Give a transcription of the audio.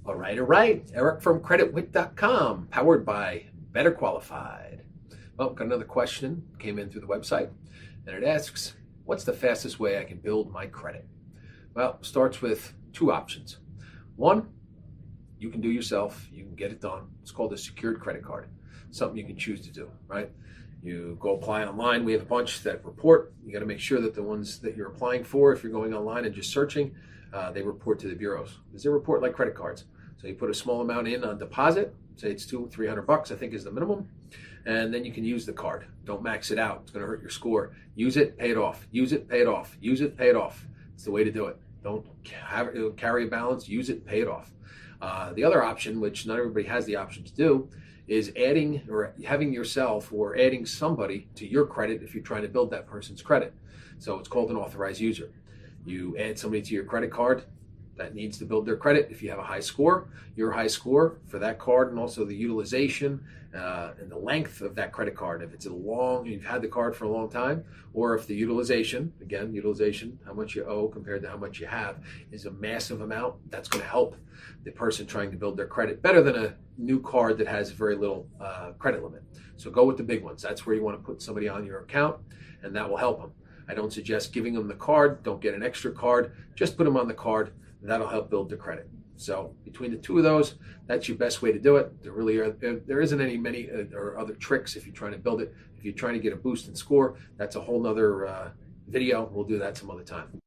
All right. Eric from creditwit.com, powered by Better Qualified. Well, got another question, came in through the website, and it asks, what's the fastest way I can build my credit? Well, it starts with two options. One, you can do yourself, you can get it done. It's called a secured credit card, something you can choose to do, right? You go apply online. We have a bunch that report. You got to make sure that the ones that you're applying for, if you're going online and just searching, they report to the bureaus. Because they report like credit cards. So you put a small amount in on deposit, say it's $200-300, I think is the minimum, and then you can use the card. Don't max it out. It's going to hurt your score. Use it, pay it off. Use it, pay it off. Use it, pay it off. It's the way to do it. Don't carry a balance. Use it, pay it off. The other option, which not everybody has the option to do, is adding or having yourself or adding somebody to your credit if you're trying to build that person's credit. So it's called an authorized user. You add somebody to your credit card that needs to build their credit. If you have a high score, your high score for that card, and also the utilization and the length of that credit card. If it's you've had the card for a long time, or if the utilization, again, utilization, how much you owe compared to how much you have, is a massive amount, that's going to help the person trying to build their credit better than a new card that has very little credit limit. So go with the big ones. That's where you want to put somebody on your account, and that will help them. I don't suggest giving them the card. Don't get an extra card. Just put them on the card. That'll help build their credit. So between the two of those, that's your best way to do it. There isn't many or other tricks if you're trying to build it. If you're trying to get a boost in score, that's a whole nother video. We'll do that some other time.